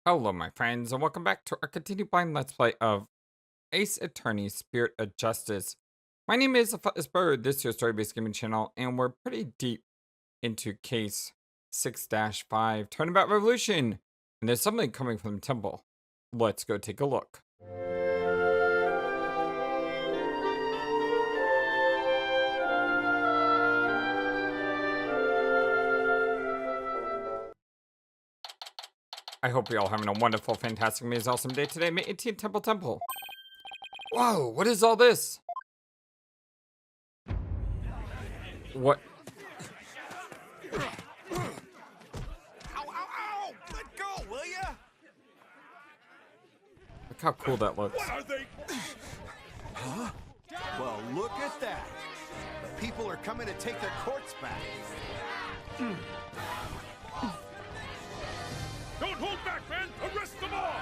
Hello, my friends, and welcome back to our continued blind let's play of Ace Attorney Spirit of Justice. My name is FlightlessBird, this is your story-based gaming channel, and we're pretty deep into case 6-5, Turnabout Revolution, and there's something coming from the temple. Let's go take a look. I hope you're all having a wonderful, fantastic, amazing, awesome day today. May 18th Temple. Whoa, what is all this? What? Ow, ow, ow! Let go, will ya? Look how cool that looks. What are they? Huh? Well, look at that. The people are coming to take their courts back. Don't hold back, man! Arrest them all!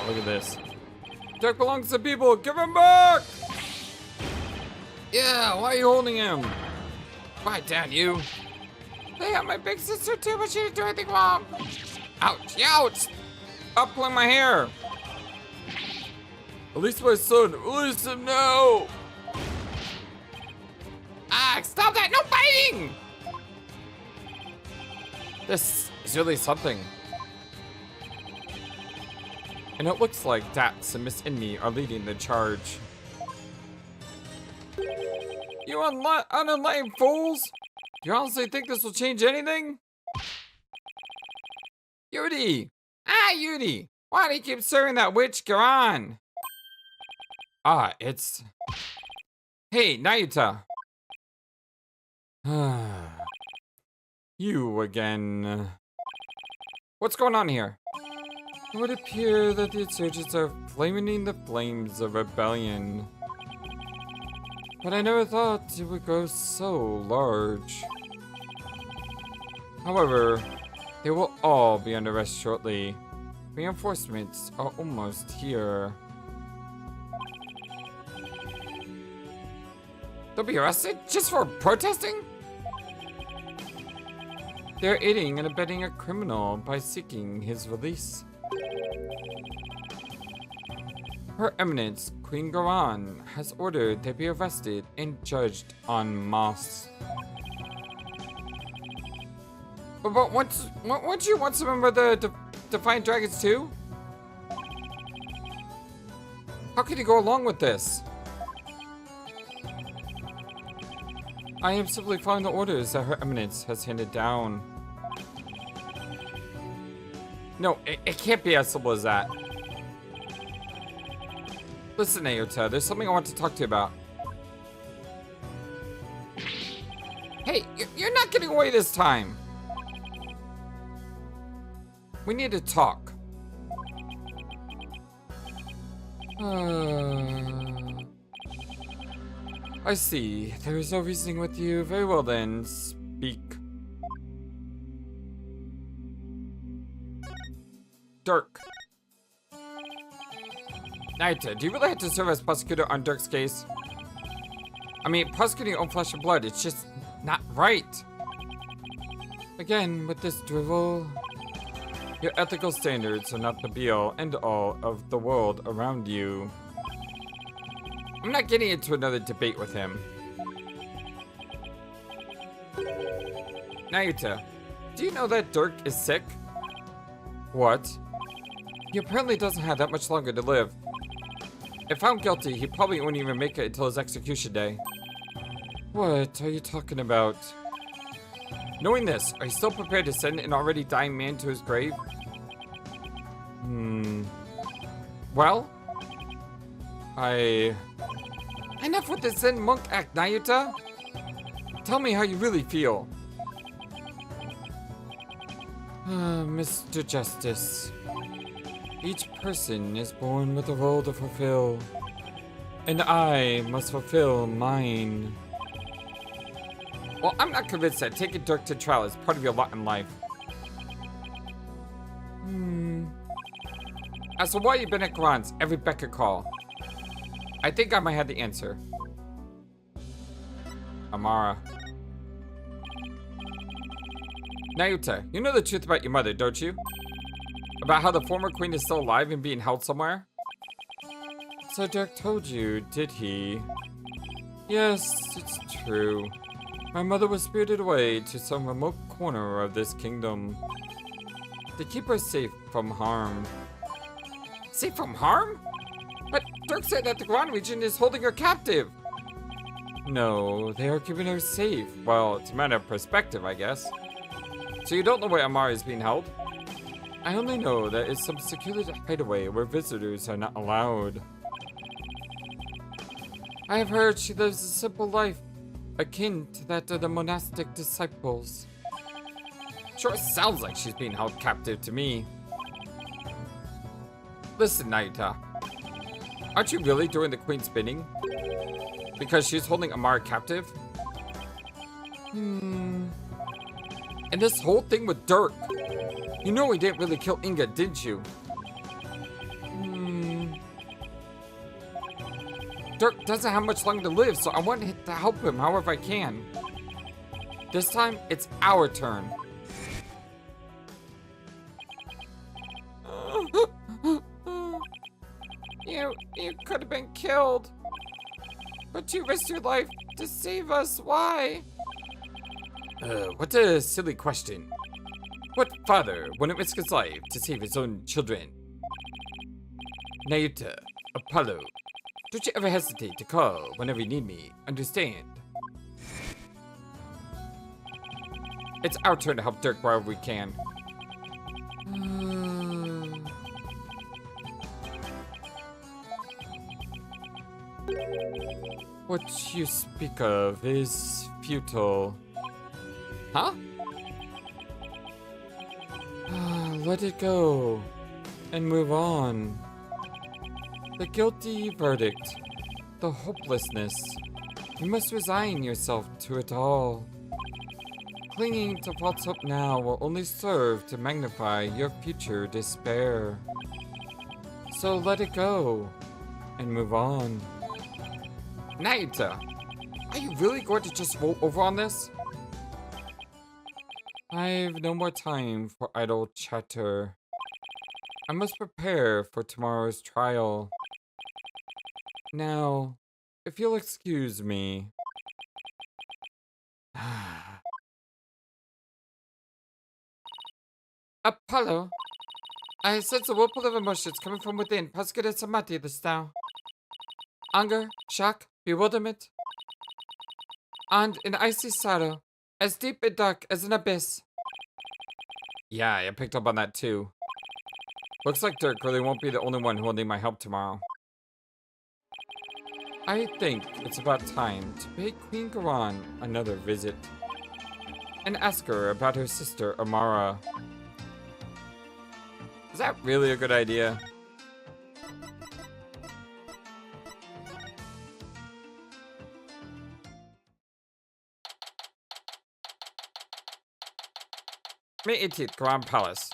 Look at this. Jack belongs to people. Give him back! Yeah, why are you holding him? Quiet down, you. They got my big sister too, but she didn't do anything wrong. Ouch, ouch! Stop pulling my hair. Release my son. Release him now. Ah, stop that! No fighting! This is really something. And it looks like Dax and Miss Indy are leading the charge. You unenlightened fools! Do you honestly think this will change anything? Yuri! Ah, Yuri! Why do you keep serving that witch Khura'in? Ah, it's... Hey, Nayuta! You again. What's going on here? It would appear that the insurgents are flaming the flames of rebellion. But I never thought it would grow so large. However, they will all be under arrest shortly. Reinforcements are almost here. They'll be arrested just for protesting? They're aiding and abetting a criminal by seeking his release. Her Eminence, Queen Khura'in, has ordered they be arrested and judged en masse. But weren't you once a member of the Defiant Dragons too? How can you go along with this? I am simply following the orders that Her Eminence has handed down. No, it can't be as simple as that. Listen, Ayota, there's something I want to talk to you about. Hey, you're not getting away this time. We need to talk. I see. There is no reasoning with you. Very well then, speak. Dhurke. Nayuta, do you really have to serve as prosecutor on Dhurke's case? I mean, prosecuting your own flesh and blood, it's just not right. Again, with this drivel, your ethical standards are not the be-all and all of the world around you. I'm not getting into another debate with him. Nayuta, do you know that Dhurke is sick? What? He apparently doesn't have that much longer to live. If found guilty, he probably won't even make it until his execution day. What are you talking about? Knowing this, are you still prepared to send an already dying man to his grave? Well? Enough with the Zen monk act, Nayuta! Tell me how you really feel. Mr. Justice. Each person is born with a role to fulfill, and I must fulfill mine. Well, I'm not convinced that taking Dhurke to trial is part of your lot in life. As to why you've been at Khura'in's every beck and call, I think I might have the answer. Amara. Nayuta, you know the truth about your mother, don't you? About how the former queen is still alive and being held somewhere? So Dhurke told you, did he? Yes, it's true. My mother was spirited away to some remote corner of this kingdom to keep her safe from harm. Safe from harm? But Dhurke said that the Khura'in region is holding her captive. No, they are keeping her safe. Well, it's a matter of perspective, I guess. So you don't know where Amara is being held? I only know that it's some secluded hideaway where visitors are not allowed. I have heard she lives a simple life, akin to that of the monastic disciples. Sure sounds like she's being held captive to me. Listen, Naita. Aren't you really doing the queen's bidding? Because she's holding Amara captive? And this whole thing with Dhurke. You know he didn't really kill Inga, didn't you? Dhurke doesn't have much longer to live, so I want to help him however I can. This time, it's our turn. You could have been killed. But you risked your life to save us. Why? What a silly question. What father wouldn't risk his life to save his own children? Nayuta, Apollo, don't you ever hesitate to call whenever you need me, understand? It's our turn to help Dhurke wherever we can. What you speak of is futile. Huh? Let it go and move on. The guilty verdict, the hopelessness. You must resign yourself to it all. Clinging to false hope now will only serve to magnify your future despair. So let it go and move on. Naita, are you really going to just roll over on this? I've no more time for idle chatter. I must prepare for tomorrow's trial. Now, if you'll excuse me. Apollo, I sense a whirlpool of emotions coming from within. Gyakuten Saiban this now. Anger, shock, bewilderment, and an icy sorrow, as deep and dark as an abyss. Yeah, I picked up on that too. Looks like Dhurke really won't be the only one who will need my help tomorrow. I think it's about time to pay Queen Khura'in another visit and ask her about her sister Amara. Is that really a good idea? May 18th, Khura'in Palace.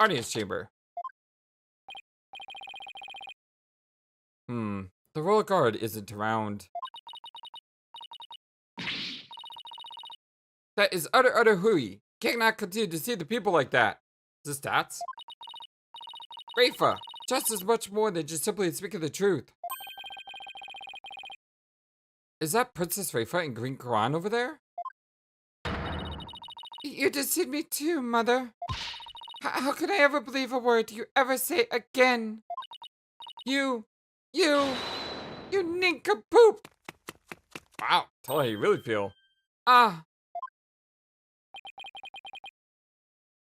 Audience chamber. The royal guard isn't around. That is utter hooey. Cannot continue to see the people like that. Is this stats? Rafa, just as much more than just simply speaking the truth. Is that Princess Rafa in Green Khura'in over there? You deceived me too, Mother. How could I ever believe a word you ever say again? You nincompoop! Wow, tell her how you really feel.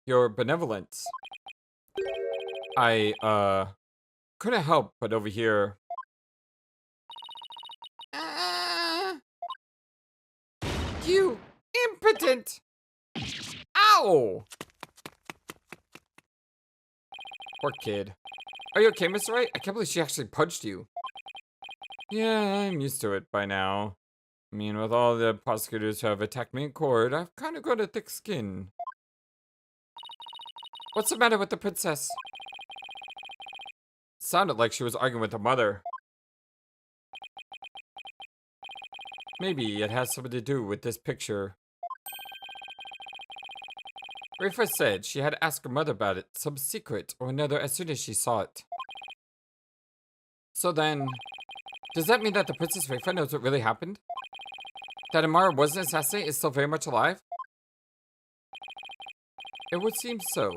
Your benevolence. I, couldn't help but overhear. You impotent! Ow! Poor kid. Are you okay, Mr. Wright? I can't believe she actually punched you. Yeah, I'm used to it by now. I mean, with all the prosecutors who have attacked me in court, I've kind of got a thick skin. What's the matter with the princess? Sounded like she was arguing with her mother. Maybe it has something to do with this picture. Rafa said she had to ask her mother about it, some secret or another, as soon as she saw it. So then, does that mean that the Princess Rafa knows what really happened? That Amara wasn't assassinated is still very much alive? It would seem so.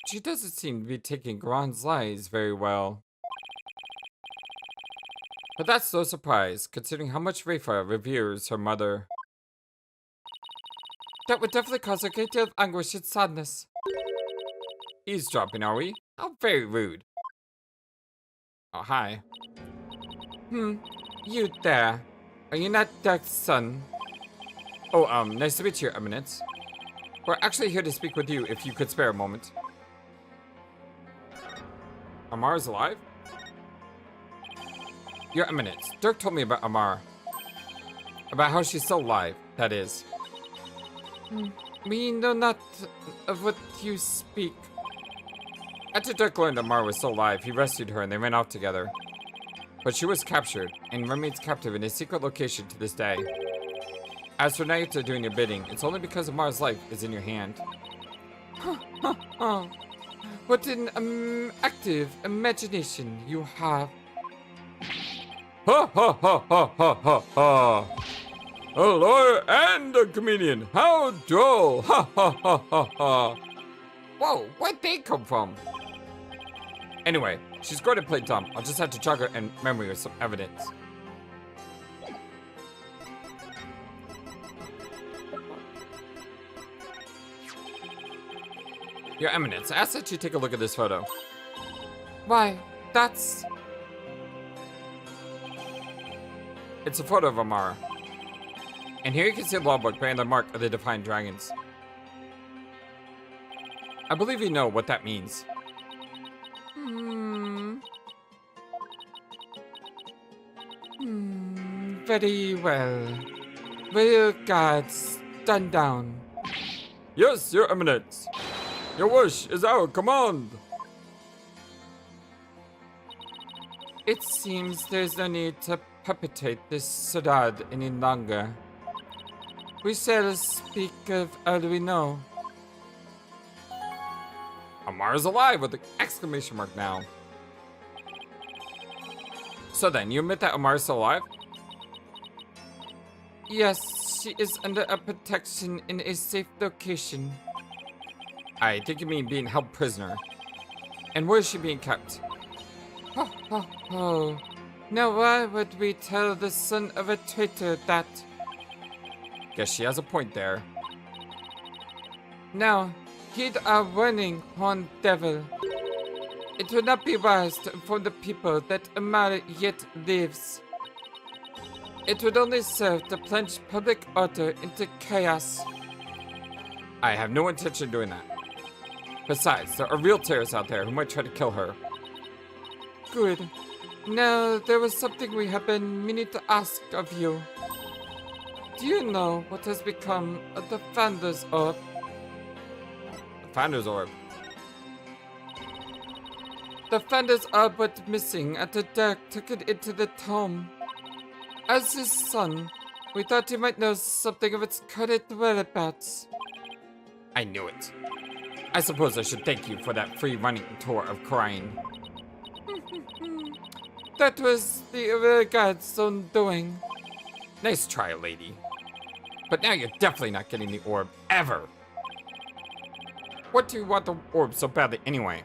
She doesn't seem to be taking Gran's lies very well. But that's no surprise, considering how much Rafa reveres her mother. That would definitely cause a great deal of anguish and sadness. Eavesdropping, are we? How very rude. Oh, hi. You there. Are you not Dhurke's son? Oh, nice to meet you, Your Eminence. We're actually here to speak with you, if you could spare a moment. Amara's alive? Your Eminence, Dhurke told me about Amara. About how she's still alive, that is. We know not of what you speak. After Dhurke learned Amara was still alive, he rescued her and they ran off together. But she was captured, and remains captive in a secret location to this day. As for now you're doing your bidding, it's only because Amara's life is in your hand. What an active imagination you have. Ha ha ha ha ha ha ha! A lawyer and a comedian, how droll! Ha ha ha ha ha! Whoa, where'd they come from? Anyway, she's going to play dumb. I'll just have to jog her in memory with some evidence. Your Eminence, I ask that you take a look at this photo. Why, that's... It's a photo of Amara. And here you can see the logbook bearing the mark of the Defiant Dragons. I believe you know what that means. Very well. Will God stand down? Yes, Your Eminence. Your wish is our command. It seems there's no need to perpetrate this charade any longer. We shall speak of all we know. Amara's alive with an exclamation mark now. So then, you admit that Amara's still alive? Yes, she is under a protection in a safe location. I think you mean being held prisoner. And where is she being kept? Oh. Now why would we tell the son of a traitor that? Guess she has a point there. Now, heed our warning, horned devil. It would not be wise to inform the people that Amara yet lives. It would only serve to plunge public order into chaos. I have no intention of doing that. Besides, there are real terrorists out there who might try to kill her. Good. Now, there was something we have been meaning to ask of you. Do you know what has become of the Founder's Orb? The Founder's Orb? The Founder's Orb went missing after Dhurke took it into the tomb. As his son, we thought you might know something of its current whereabouts. I knew it. I suppose I should thank you for that free running tour of Khura'in. That was the God's own doing. Nice try, lady. But now you're definitely not getting the orb, ever. What do you want the orb so badly anyway?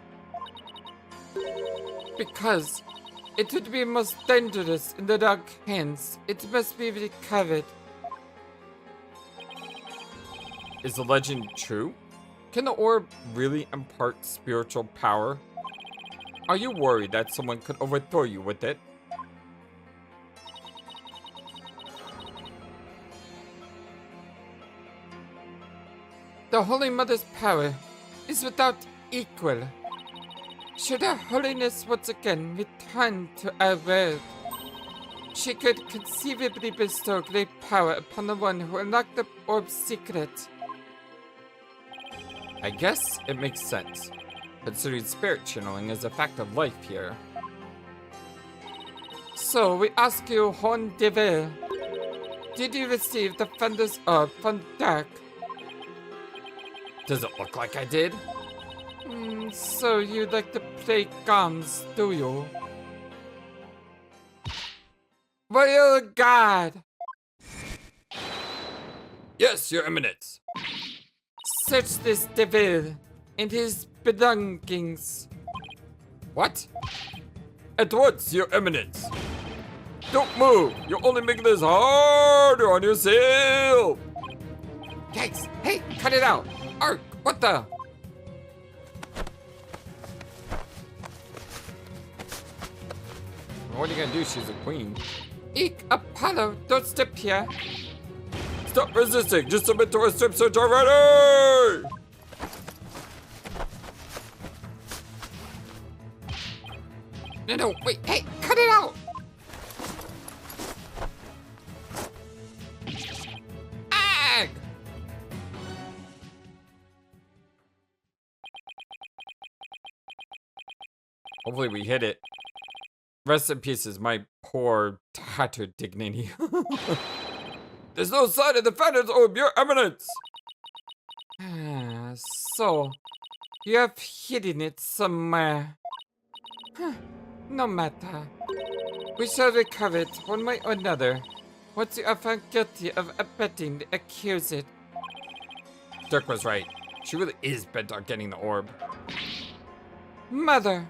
Because it would be most dangerous in the dark hands. It must be recovered. Is the legend true? Can the orb really impart spiritual power? Are you worried that someone could overthrow you with it? The Holy Mother's power is without equal. Should Her Holiness once again return to our world, she could conceivably bestow great power upon the one who unlocked the orb's secret. I guess it makes sense, considering spirit channeling is a fact of life here. So we ask you, Hon Devil, did you receive the Thunder's Orb from Dhurke? Does it look like I did? So you like to play games, do you? Royal Guard! Yes, Your Eminence. Search this devil and his belongings. What? At once, Your Eminence. Don't move. You're only making this harder on yourself. Yikes! Hey, cut it out! Ark, what the? What are you gonna do? She's a queen. Eek, Apollo, don't step here. Stop resisting. Just submit to a strip search already. No, wait, hey, cut it out! Ag! Hopefully we hit it. Rest in pieces, my poor tattered dignity. There's no sign of the Founder's Orb, Your Eminence! So, you have hidden it somewhere. No matter. We shall recover it one way or another once you are found guilty of abetting the accused. Dhurke was right. She really is bent on getting the orb. Mother!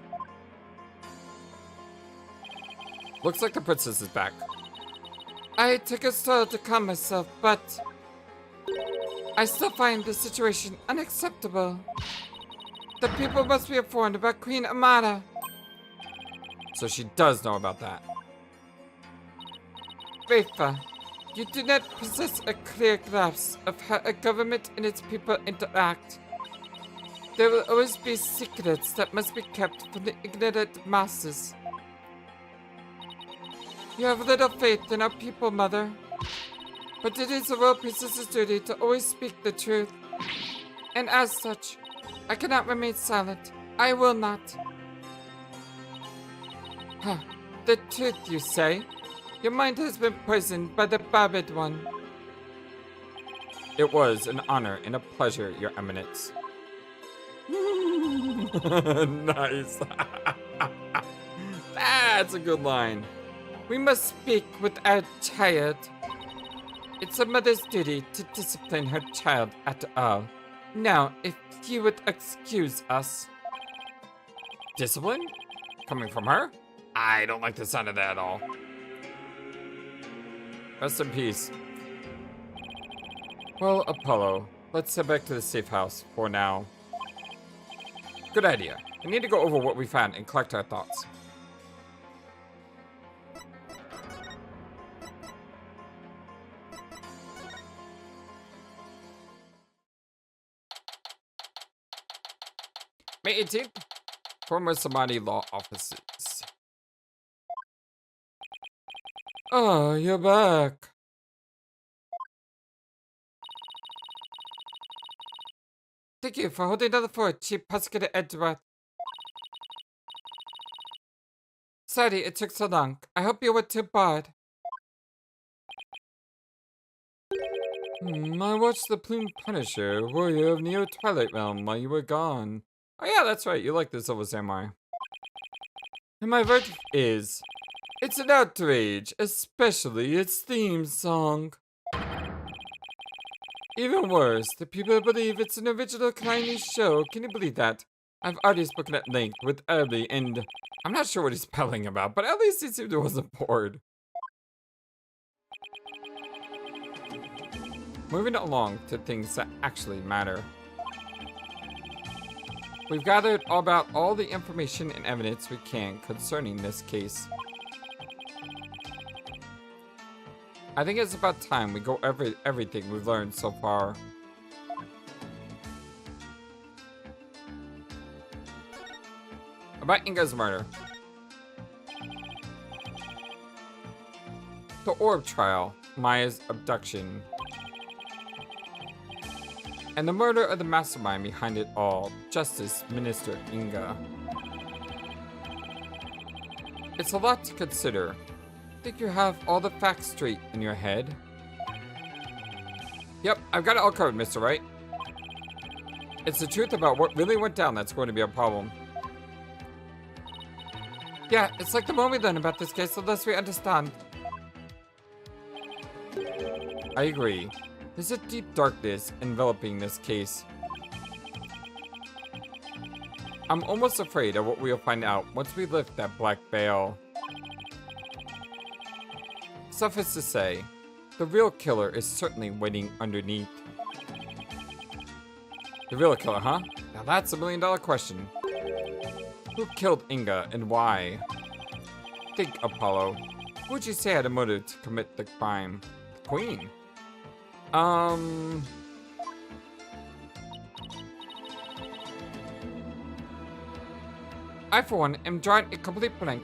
Looks like the princess is back. I took a stroll to calm myself, but I still find the situation unacceptable. The people must be informed about Queen Amara. So she does know about that. Rafa, you do not possess a clear grasp of how a government and its people interact. There will always be secrets that must be kept from the ignorant masses. You have little faith in our people, Mother. But it is the royal princess's duty to always speak the truth. And as such, I cannot remain silent. I will not. Huh. The truth, you say? Your mind has been poisoned by the barbed one. It was an honor and a pleasure, Your Eminence. Nice. That's a good line. We must speak with our child. It's a mother's duty to discipline her child after all. Now, if you would excuse us. Discipline? Coming from her? I don't like the sound of that at all. Rest in peace. Well, Apollo, let's head back to the safe house for now. Good idea. We need to go over what we found and collect our thoughts. May 18th, former Samadhi law offices. Oh, you're back. Thank you for holding down the fort, Chief Prosecutor Edgeworth. Sorry it took so long. I hope you were too bored. I watched the Plume Punisher, warrior of Neo Twilight Realm, while you were gone. Oh yeah, that's right, you like the Silver Samurai. And my verdict is, it's an outrage, especially its theme song. Even worse, the people believe it's an original Khura'in show. Can you believe that? I've already spoken at length with Abby, and I'm not sure what he's spelling about, but at least he seemed to wasn't bored. Moving along to things that actually matter. We've gathered about all the information and evidence we can concerning this case. I think it's about time we go over everything we've learned so far. About Inga's murder. The orb trial, Maya's abduction, and the murder of the mastermind behind it all, Justice Minister Inga. It's a lot to consider, Think you have all the facts straight in your head? Yep, I've got it all covered, Mr. Wright. It's the truth about what really went down that's going to be a problem. Yeah, it's like the more we learn about this case, the less we understand. I agree. There's a deep darkness enveloping this case. I'm almost afraid of what we'll find out once we lift that black veil. Suffice to say, the real killer is certainly waiting underneath. The real killer, huh? Now that's a million-dollar question. Who killed Inga and why? Think, Apollo. Who would you say had a motive to commit the crime? The Queen? I, for one, am drawing a complete blank.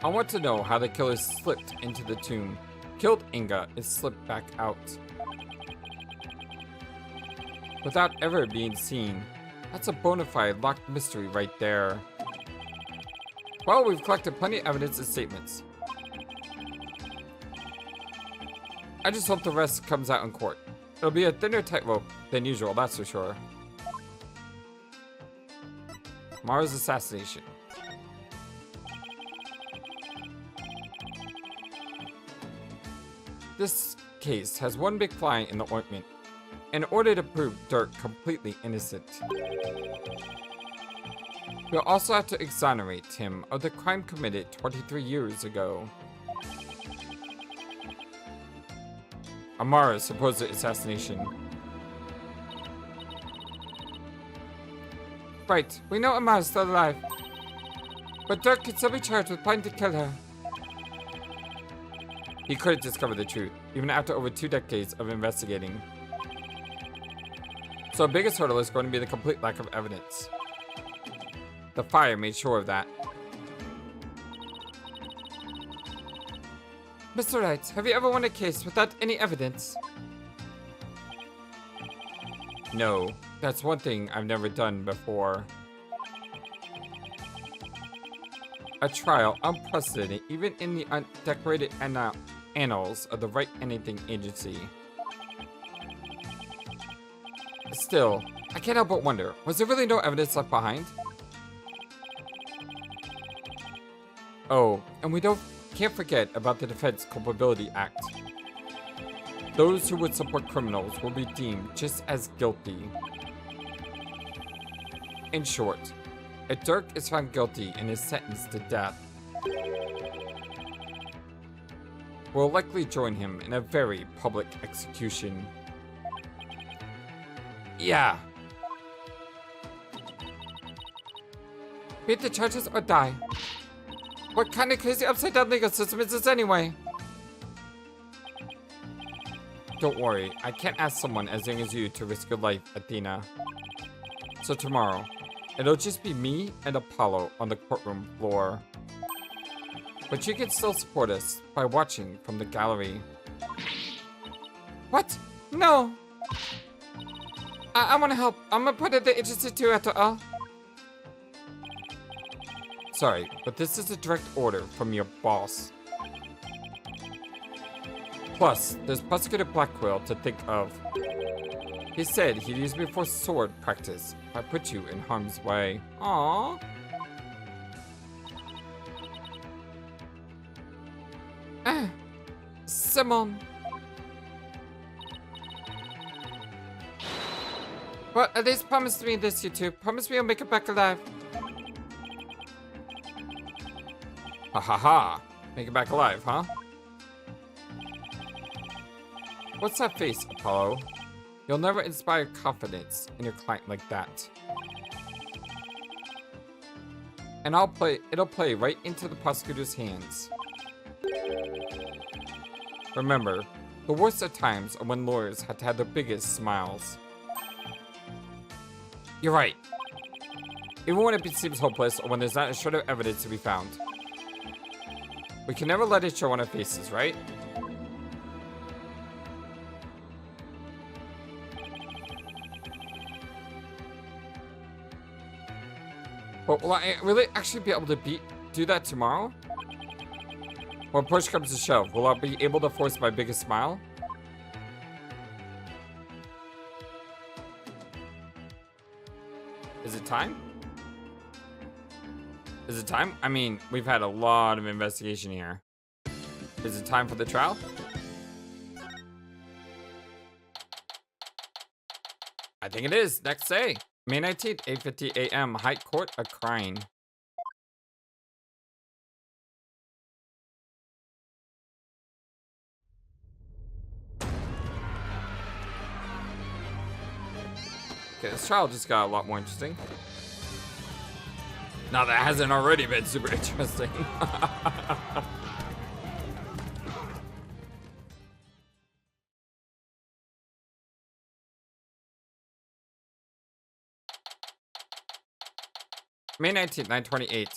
I want to know how the killer slipped into the tomb, killed Inga, and slipped back out without ever being seen. That's a bona fide locked mystery right there. Well, we've collected plenty of evidence and statements. I just hope the rest comes out in court. It'll be a thinner tightrope than usual, that's for sure. Mara's assassination. This case has one big fly in the ointment. In order to prove Dhurke completely innocent, we'll also have to exonerate him of the crime committed 23 years ago. Amara's supposed assassination. Right, we know Amara's still alive, but Dhurke could still be charged with planning to kill her. He couldn't discover the truth, even after over 2 decades of investigating. So the biggest hurdle is going to be the complete lack of evidence. The fire made sure of that. Mr. Wright, have you ever won a case without any evidence? No, that's one thing I've never done before. A trial unprecedented even in the undecorated annals of the Wright Anything Agency. Still, I can't help but wonder, was there really no evidence left behind? Oh, and we can't forget about the Defense Culpability Act. Those who would support criminals will be deemed just as guilty. In short, if Dhurke is found guilty and is sentenced to death, we'll likely join him in a very public execution. Yeah. Beat the charges or die. What kind of crazy upside-down legal system is this anyway? Don't worry, I can't ask someone as young as you to risk your life, Athena. So tomorrow, it'll just be me and Apollo on the courtroom floor. But you can still support us by watching from the gallery. What? No! I want to help. I'm a part of the agency too, after all. Sorry, but this is a direct order from your boss. Plus, there's Prosecutor Blackwell to think of. He said he'd use me for sword practice if I put you in harm's way. Aww. Simon. Well, at least promise me this, you two. Promise me you'll make it back alive. Ha ha ha. Make it back alive, huh? What's that face, Apollo? You'll never inspire confidence in your client like that. And it'll play right into the prosecutor's hands. Remember, the worst of times are when lawyers have to have their biggest smiles. You're right. Even when it seems hopeless or when there's not a shred of evidence to be found. We can never let it show on our faces, right? But will I really actually be able to do that tomorrow? When push comes to shove, will I be able to force my biggest smile? Is it time? Is it time? I mean, we've had a lot of investigation here. Is it time for the trial? I think it is. Next day, May 19th, 8:50 a.m. High Court of Khura'in. Okay, this trial just got a lot more interesting. Now that hasn't already been super interesting. May 19th, 9:28.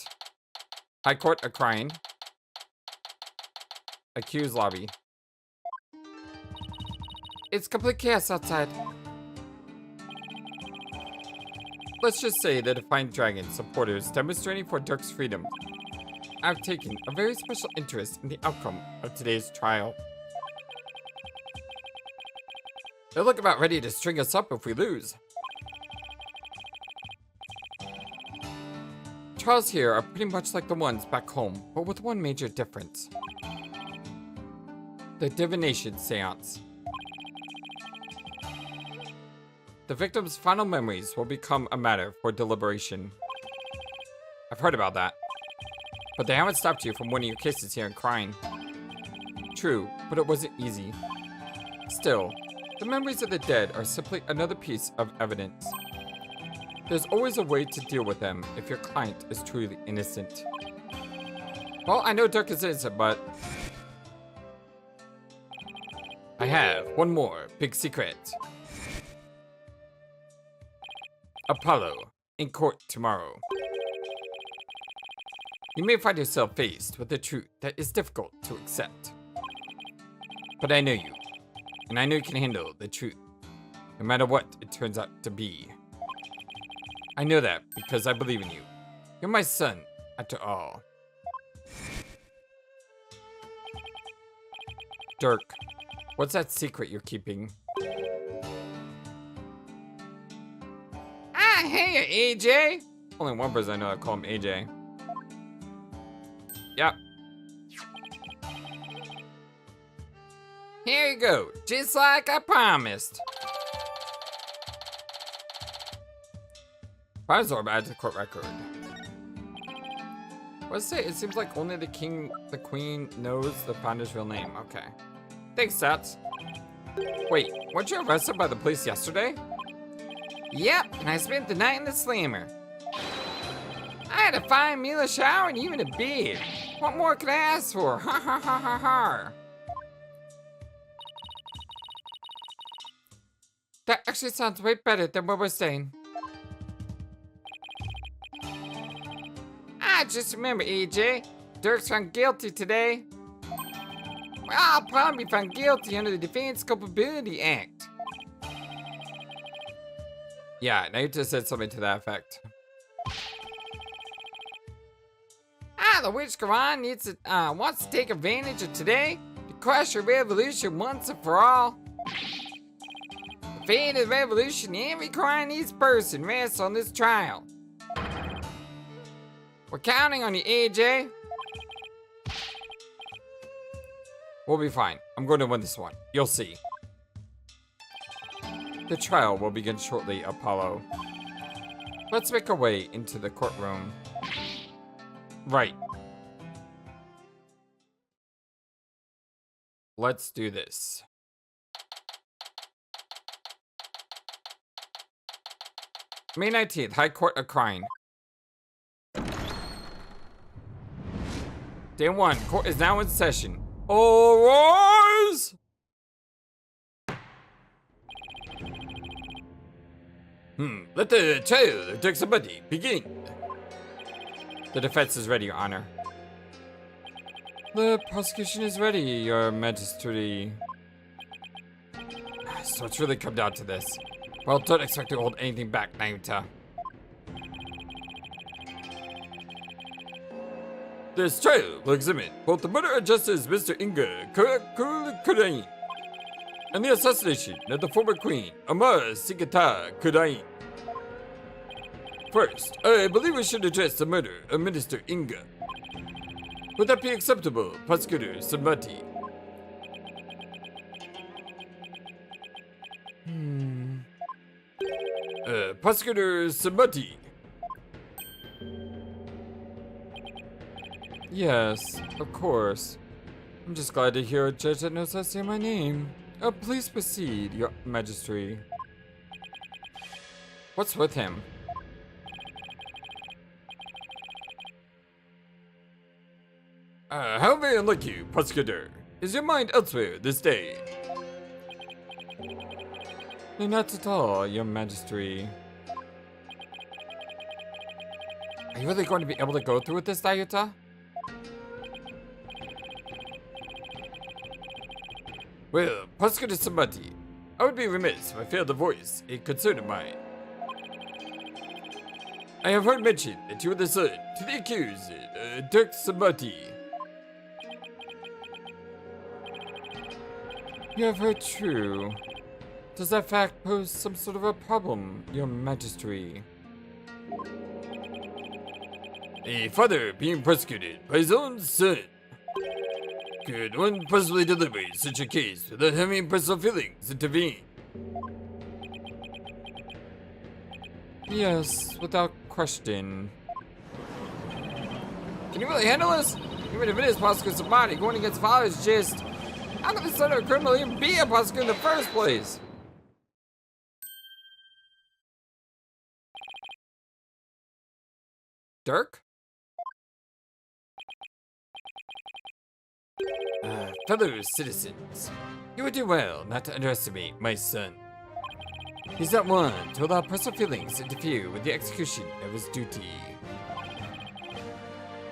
High Court of Khura'in. Accused lobby. It's complete chaos outside. Let's just say the Defiant Dragons supporters demonstrating for Dhurke's freedom have taken a very special interest in the outcome of today's trial. They look about ready to string us up if we lose. Trials here are pretty much like the ones back home, but with one major difference. The Divination Séance. The victim's final memories will become a matter for deliberation. I've heard about that. But they haven't stopped you from winning your cases here in Khura'in. True, but it wasn't easy. Still, the memories of the dead are simply another piece of evidence. There's always a way to deal with them if your client is truly innocent. Well, I know Dhurke is innocent, but I have one more big secret. Apollo, in court tomorrow. You may find yourself faced with a truth that is difficult to accept. But I know you, and I know you can handle the truth, no matter what it turns out to be. I know that because I believe in you. You're my son, after all. Dhurke, what's that secret you're keeping? Ah, hey, AJ! Only one person I know that call him AJ. Yep. Here you go, just like I promised. Firestorm adds to court record. Let's say it seems like only the queen knows the founder's real name. Okay. Thanks, Sats. Wait, weren't you arrested by the police yesterday? Yep, and I spent the night in the slammer. I had a fine meal, a shower, and even a bed. What more could I ask for? Ha ha ha ha ha. That actually sounds way better than what we're saying. Just remember, AJ, Dhurke's found guilty today. Well, I'll probably be found guilty under the Defense Culpability Act. Yeah, now you just said something to that effect. The witch Khura'in wants to take advantage of today to crush her revolution once and for all. The fate of the revolution, every Khura'inese person rests on this trial. We're counting on you, AJ. We'll be fine. I'm going to win this one. You'll see. The trial will begin shortly, Apollo. Let's make our way into the courtroom. Right. Let's do this. May 19th, High Court of Khura'in. Day 1, court is now in session. All rise! Let the trial of Dhurke Sahdmadhi begin. The defense is ready, Your Honor. The prosecution is ready, Your Majesty. So it's really come down to this. Well, don't expect to hold anything back, Naimta. This trial will examine both the murder of Justice Mr. Inga Khura'in and the assassination of the former Queen Amara Sikata Khura'in. First, I believe we should address the murder of Minister Inga. Would that be acceptable, Prosecutor Sahdmadhi? Prosecutor Sahdmadhi. Yes, of course. I'm just glad to hear a judge that knows how to say my name. Please proceed, Your Majesty. What's with him? How very unlike you, Prosecutor. Is your mind elsewhere this day? No, not at all, Your Majesty. Are you really going to be able to go through with this, Dayuta? Well, Prosecutor Sahdmadhi, I would be remiss if I failed to voice a concern of mine. I have heard mention that you are the son to the accused, Dhurke Sahdmadhi. You have heard true. Does that fact pose some sort of a problem, Your Majesty? A father being persecuted by his own son. Could one possibly deliberate such a case without having personal feelings intervene? Yes, without question. Can you really handle this? Even if it is Prosecutor Sahdmadhi, going against father is just... How could the son of a criminal even be a prosecutor in the first place? Dhurke? Fellow citizens, you would do well not to underestimate my son. He's not one to allow personal feelings interfere with the execution of his duty.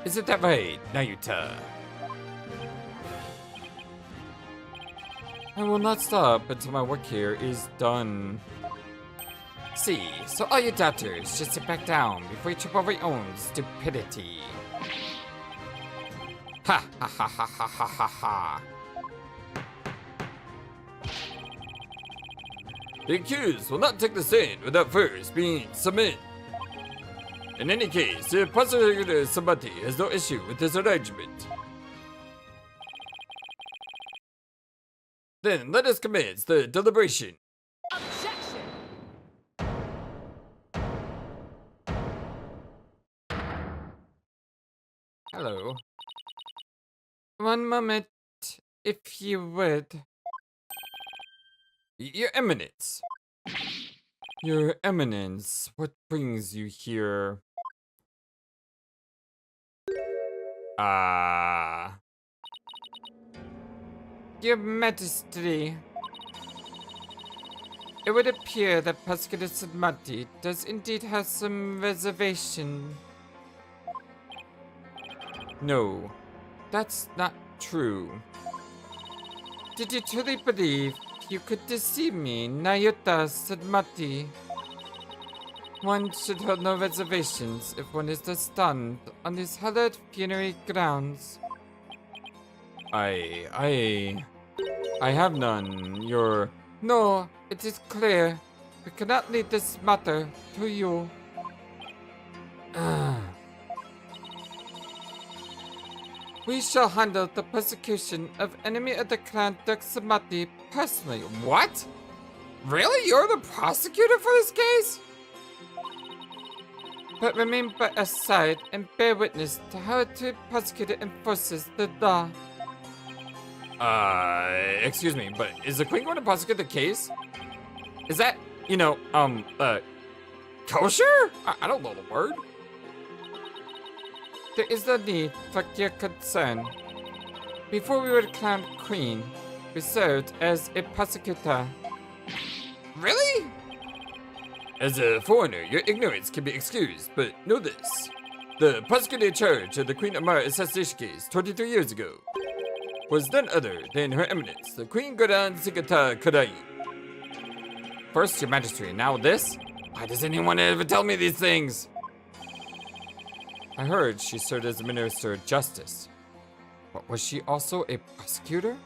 Isn't that right, Nayuta? I will not stop until my work here is done. See, so all you doubters should sit back down before you trip over your own stupidity. Ha ha ha ha ha ha ha ha. The accused will not take the stand without first being summoned. In any case, the Prosecutor Sahdmadhi has no issue with this arrangement. Then let us commence the deliberation. Objection! Hello. One moment, if you would. Your Eminence. Your Eminence, what brings you here? Your Majesty, it would appear that Prosecutor Sahdmadhi does indeed have some reservation. No, that's not true. Did you truly believe you could deceive me, Nayuta Sahdmadhi? One should hold no reservations if one is to stand on these hallowed funerary grounds. I have none. No, it is clear. We cannot leave this matter to you. We shall handle the persecution of enemy of the clan Dhurke Sahdmadhi personally. What? Really? You're the prosecutor for this case? But remain by our side and bear witness to how a true prosecutor enforces the law. Excuse me, but is the Queen going to prosecute the case? Is that, kosher? I don't know the word. There is no need for your concern. Before we were crowned queen, we served as a prosecutor. Really? As a foreigner, your ignorance can be excused, but know this. The prosecutor in charge of the Queen Amara assassination case 23 years ago was none other than Her Eminence, the Queen Khura'in Sikata Khura'in. First, Your Majesty, now this? Why does anyone ever tell me these things? I heard she served as a minister of justice. But was she also a prosecutor?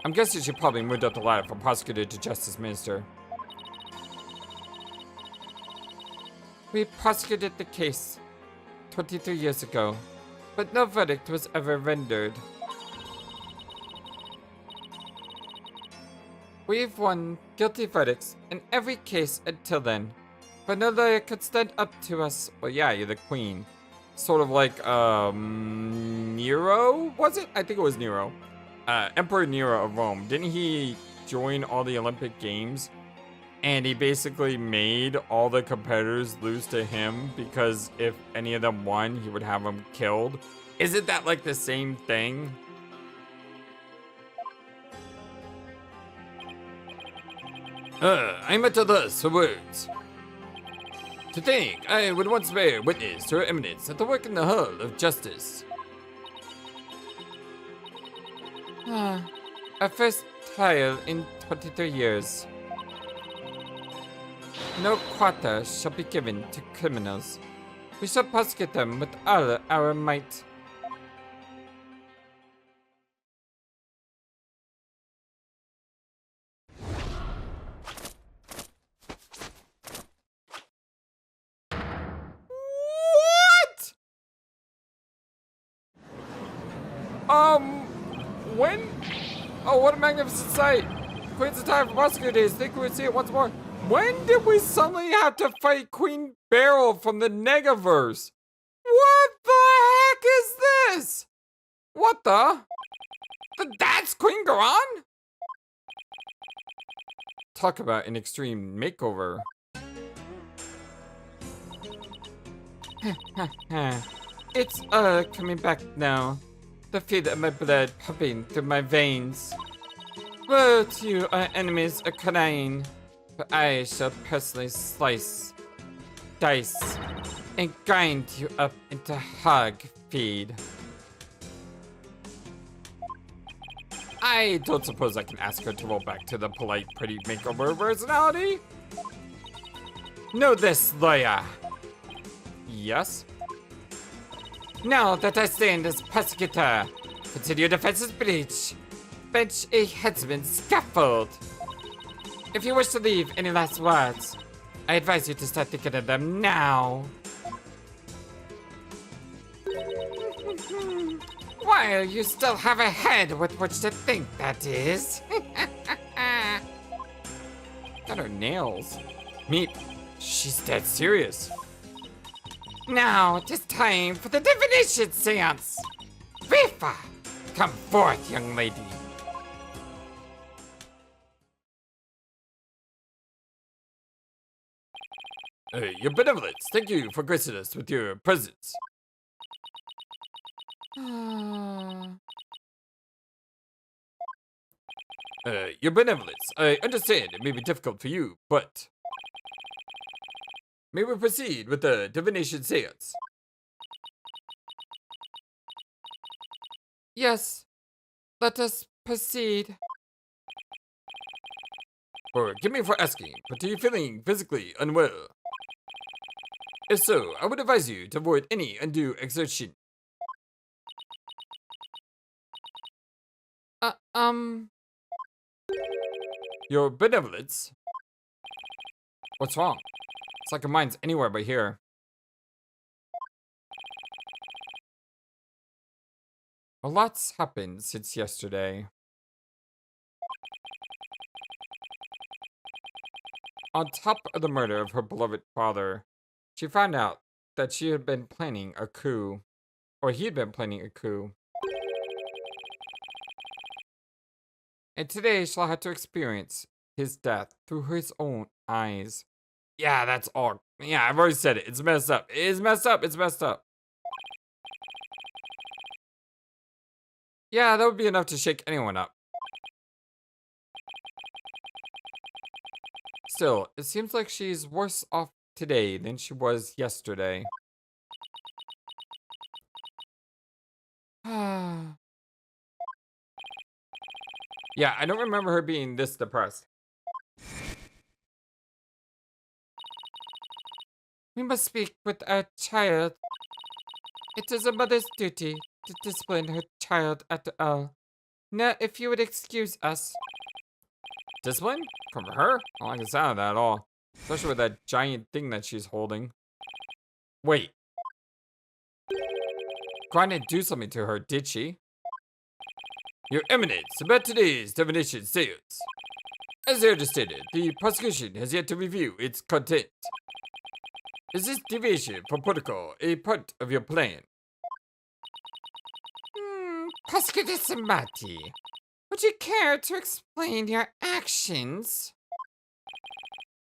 I'm guessing she probably moved up the ladder from prosecutor to justice minister. We prosecuted the case 23 years ago, but no verdict was ever rendered. We've won guilty verdicts in every case until then, but no lawyer could stand up to us. Well, yeah, you're the queen. Sort of like, Nero, was it? I think it was Nero. Emperor Nero of Rome. Didn't he join all the Olympic Games? And he basically made all the competitors lose to him because if any of them won, he would have them killed. Isn't that like the same thing? I'm at a loss for words. To think I would once bear witness to her eminence at the work in the Hall of Justice. Our first trial in 23 years. No quarter shall be given to criminals. We shall prosecute them with all our might. What? When? Oh, what a magnificent sight! Queen's of time for prosecutor days. Think we would see it once more. When did we suddenly have to fight Queen Beryl from the Negaverse? What the heck is this? What the? That's Queen Khura'in? Talk about an extreme makeover. It's coming back now. The feel of my blood pumping through my veins. Woe to you, our enemies of Khura'in. But I shall personally slice, dice, and grind you up into hog feed. I don't suppose I can ask her to roll back to the polite, pretty makeover personality? Know this, lawyer. Yes? Now that I stand as prosecutor, consider your defense's breach. Bench a headsman's scaffold. If you wish to leave any last words, I advise you to start thinking of them now. While you still have a head with which to think, that is. Got her nails. Meep, she's dead serious. Now it is time for the Divination Séance. Vifa, come forth, young lady. Your benevolence, thank you for gracing us with your presence. Your benevolence, I understand it may be difficult for you, but... May we proceed with the Divination Seance? Yes, let us proceed. Forgive me for asking, but are you feeling physically unwell? If so, I would advise you to avoid any undue exertion. Your benevolence? What's wrong? It's like a mine's anywhere but here. A lot's happened since yesterday. On top of the murder of her beloved father, she found out that she had been planning a coup. Or he had been planning a coup. And today she'll have to experience his death through his own eyes. Yeah, that's all. Yeah, I've already said it. It's messed up. It's messed up. It's messed up. Yeah, that would be enough to shake anyone up. Still, it seems like she's worse off today than she was yesterday. Yeah, I don't remember her being this depressed. We must speak with our child. It is a mother's duty to discipline her child after all. Now, if you would excuse us. Discipline? From her? I don't like the sound of that at all. Especially with that giant thing that she's holding. Wait. Khura'in didn't do something to her, did she? Your Eminence, about today's Divination Séance. As I understand it, the prosecution has yet to review its content. Is this deviation from protocol a part of your plan? Prosecutor Sahdmadhi, would you care to explain your actions?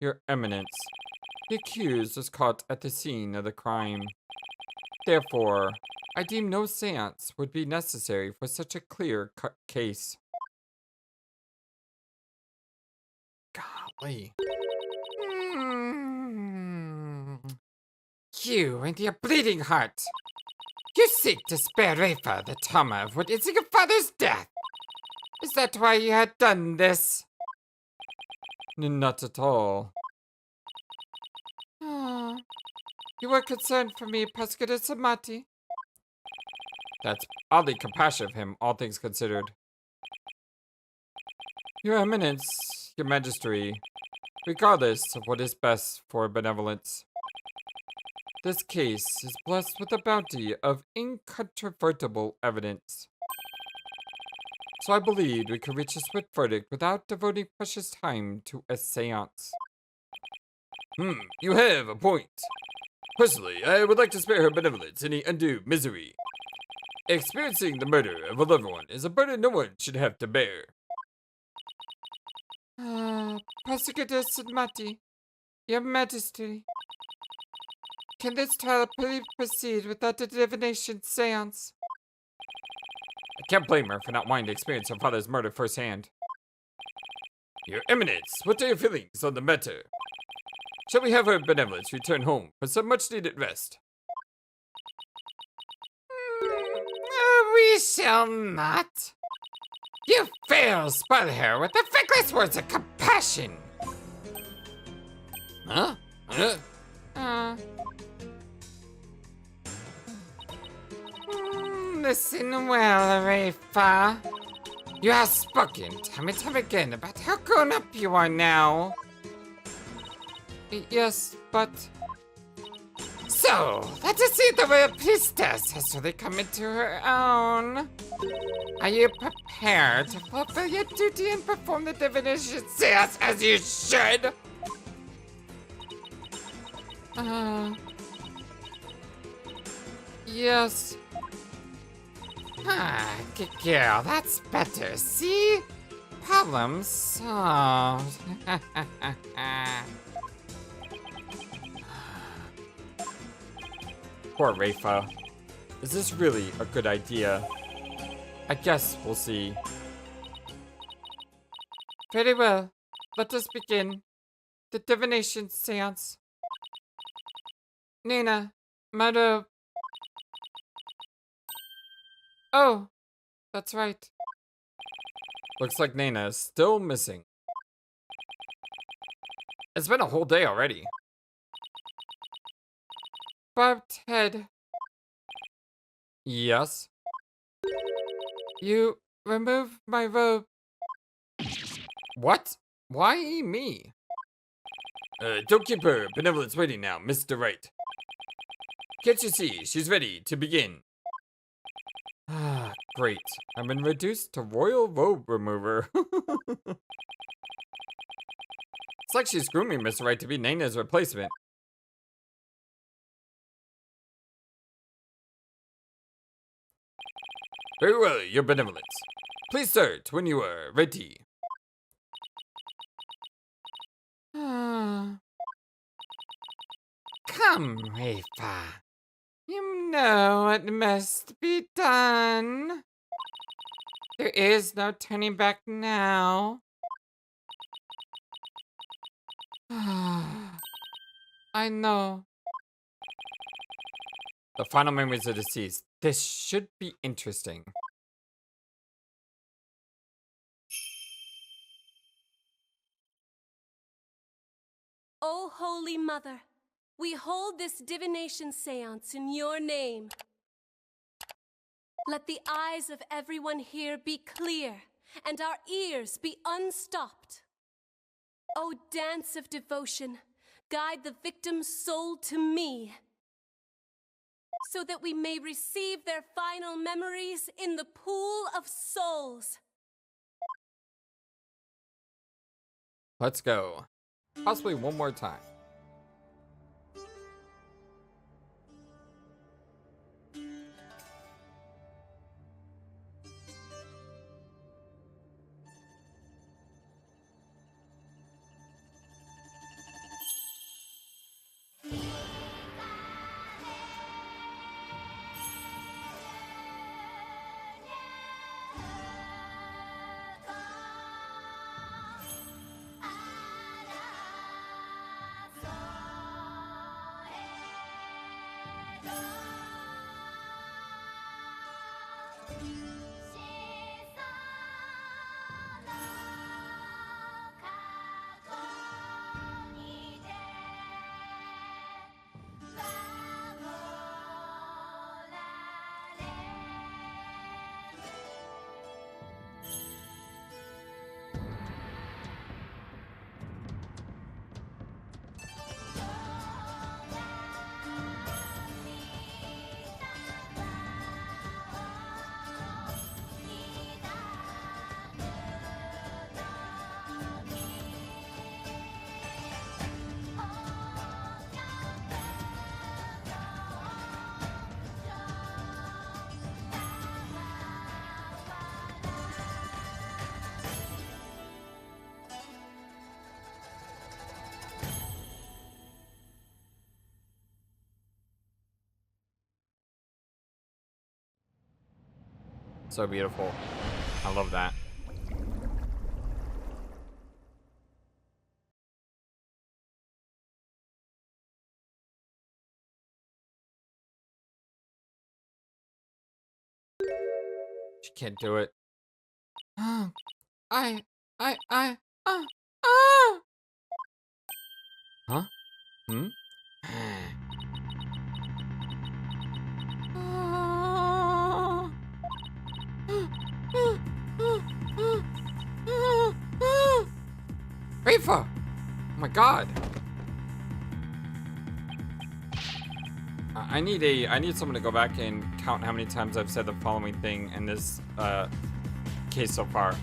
Your Eminence, the accused was caught at the scene of the crime. Therefore, I deem no seance would be necessary for such a clear-cut case. Golly. You and your bleeding heart. You seek to spare Rafa the trauma of witnessing your father's death. Is that why you had done this? Not at all. You were concerned for me, Prosecutor Sahdmadhi. That's oddly compassionate of him, all things considered. Your Eminence, your Majesty, regardless of what is best for benevolence, this case is blessed with a bounty of incontrovertible evidence. So I believed we could reach a swift verdict without devoting precious time to a seance. You have a point. Personally, I would like to spare her benevolence any undue misery. Experiencing the murder of a loved one is a burden no one should have to bear. Prosecutor Sahdmadhi, Your Majesty, can this trial please proceed without the Divination Seance? I can't blame her for not wanting to experience her father's murder firsthand. Your Eminence, what are your feelings on the matter? Shall we have her benevolence return home for some much-needed rest? We shall not. You fail, spoil her with the feckless words of compassion. Huh? Listen well, Rafa. You have spoken time and time again about how grown up you are now. Yes, but... So, let us see the royal priestess has really come into her own. Are you prepared to fulfill your duty and perform the Divination Seance as you should? Yes. Good girl, that's better, see? Problem solved. Poor Rafa. Is this really a good idea? I guess we'll see. Very well. Let us begin. The Divination Seance. Nina, my robe. Oh, that's right. Looks like Nana is still missing. It's been a whole day already. Barbed head. Yes? You remove my robe. What? Why me? Don't keep her benevolence waiting now, Mr. Wright. Can't you see? She's ready to begin. Ah, great. I've been reduced to royal robe remover. It's like she's grooming Mr. Wright to be Nana's replacement. Very well, your benevolence. Please start when you are ready. Come, Rafa. You know what must be done. There is no turning back now. I know. The final memories of the deceased. This should be interesting. O Holy Mother, we hold this Divination Séance in your name. Let the eyes of everyone here be clear, and our ears be unstopped. O dance of devotion, guide the victim's soul to me, so that we may receive their final memories in the pool of souls. Let's go. Possibly one more time. So beautiful. I love that. She can't do it. Ah. Huh? Hmm? Rafa! Oh my god. I need someone to go back and count how many times I've said the following thing in this case so far.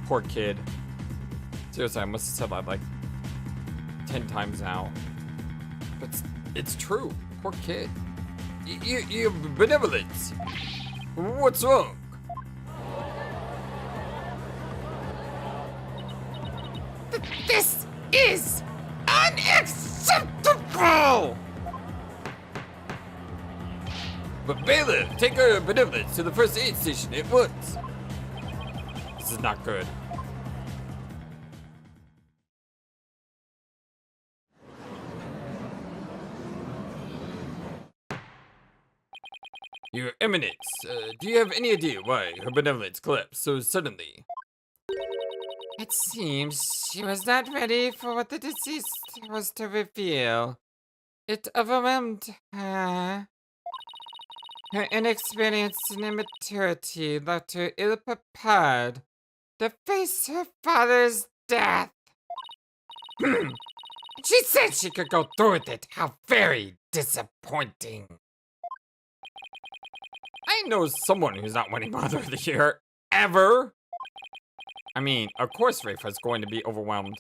Poor kid. Seriously, I must have said that like 10 times now. But it's true. Poor kid. You benevolence. What's wrong? This is unacceptable! But Bailiff, take her benevolence to the first aid station at once. This is not good. Your Eminence, do you have any idea why her benevolence collapsed so suddenly? It seems she was not ready for what the deceased was to reveal. It overwhelmed her. Her inexperience and immaturity left her ill-prepared to face her father's death. She said she could go through with it. How very disappointing. I know someone who's not winning Mother of the Year, ever. I mean, of course Rafa's going to be overwhelmed.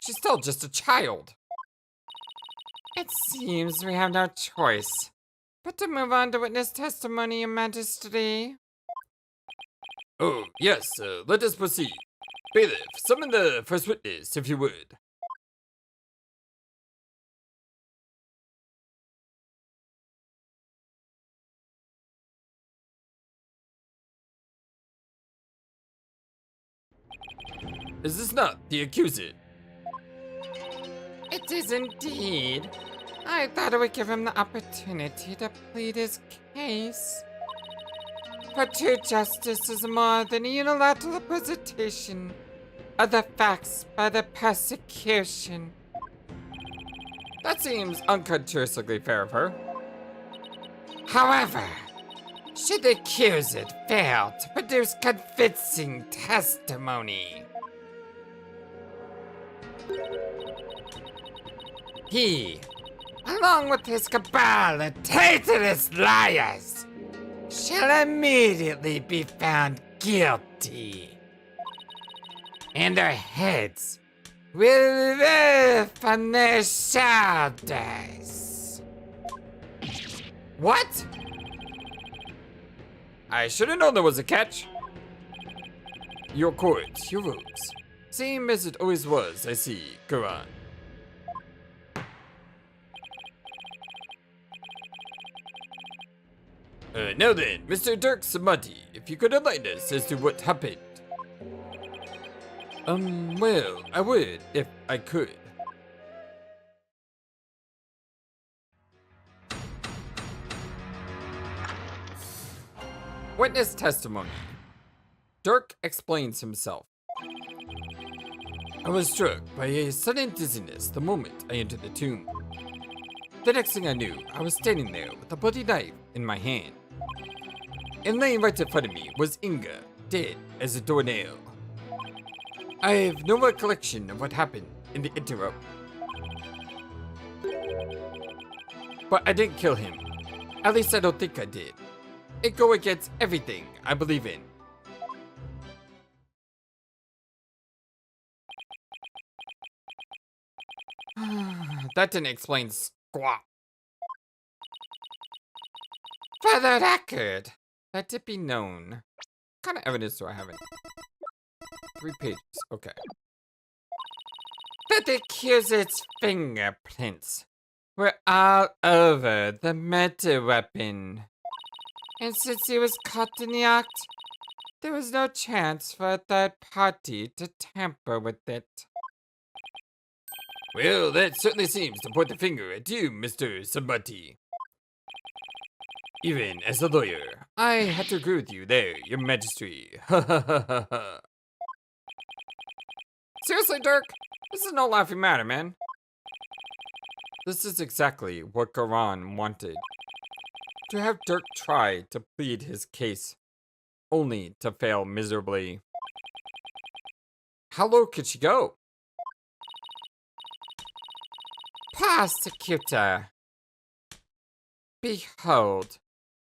She's still just a child. It seems we have no choice but to move on to witness testimony, Your Majesty. Oh, yes, let us proceed. Bailiff, summon the first witness, if you would. Is this not the accuser? It is indeed. I thought it would give him the opportunity to plead his case. For true justice is more than a unilateral presentation of the facts by the prosecution. That seems uncharacteristically fair of her. However, should the accused fail to produce convincing testimony, he, along with his cabal of traitorous liars, shall immediately be found guilty. And their heads will live on their shoulders. What? I should have known there was a catch. Your court, your rules. Same as it always was, I see, Khura'in. Now then, Mr. Dhurke Sahdmadhi, if you could enlighten us as to what happened. Well, I would, if I could. Witness testimony. Dhurke explains himself. I was struck by a sudden dizziness the moment I entered the tomb. The next thing I knew, I was standing there with a bloody knife in my hand. And laying right in front of me was Inga, dead as a doornail. I have no recollection of what happened in the interim. But I didn't kill him. At least I don't think I did. It go against everything I believe in. That didn't explain squat. For the record, let it be known. What kind of evidence do I have in 3 pages? Okay. That the accused's fingerprints were all over the murder weapon. And since he was caught in the act, there was no chance for a third party to tamper with it. Well, that certainly seems to point the finger at you, Mr. Sahdmadhi. Even as a lawyer, I had to agree with you there, your majesty. Seriously, Dhurke? This is no laughing matter, man. This is exactly what Khura'in wanted. To have Dhurke try to plead his case, only to fail miserably. How low could she go? Prosecutor, behold,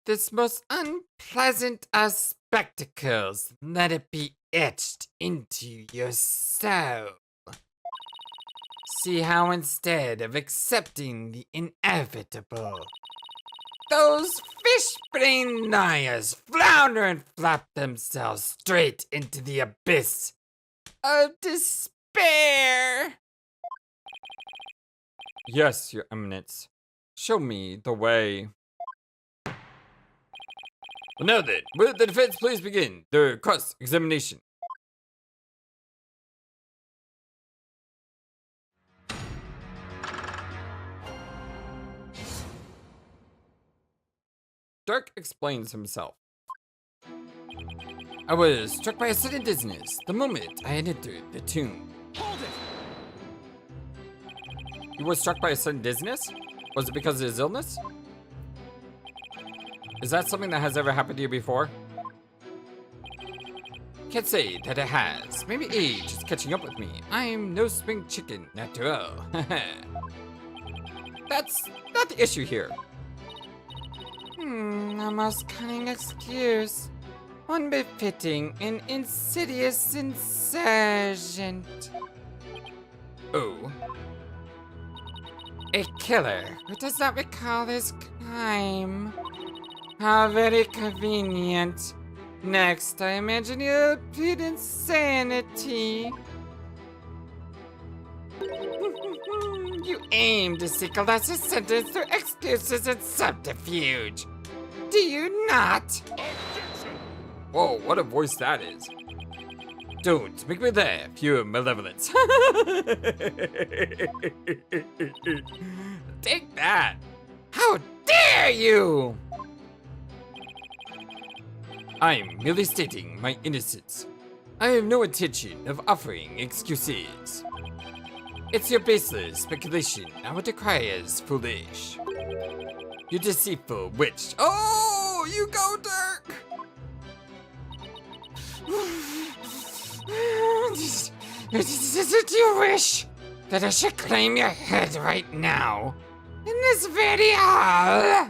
this most unpleasant of spectacles, let it be etched into your soul. See how instead of accepting the inevitable, those fish-brained liars flounder and flap themselves straight into the abyss of despair. Yes, your eminence. Show me the way. Well, now then, will the defense please begin their cross-examination? Dhurke explains himself. I was struck by a sudden dizziness the moment I had entered the tomb. Hold it! You were struck by a sudden dizziness? Was it because of his illness? Is that something that has ever happened to you before? Can't say that it has. Maybe age is catching up with me. I'm no spring chicken after all. That's not the issue here. A most cunning excuse. One befitting an insidious insurgent. Oh. A killer who does not recall his crime. How very convenient. Next, I imagine you'll plead insanity. You aim to seek a lesser sentence through excuses and subterfuge. Do you not? Objection! Whoa, what a voice that is. Don't make me laugh, your malevolence. Take that. How dare you! I'm merely stating my innocence. I have no intention of offering excuses. It's your baseless speculation. I would decry as foolish. You deceitful witch. Oh, you go, Dhurke! Do you wish that I should claim your head right now? In this very hall?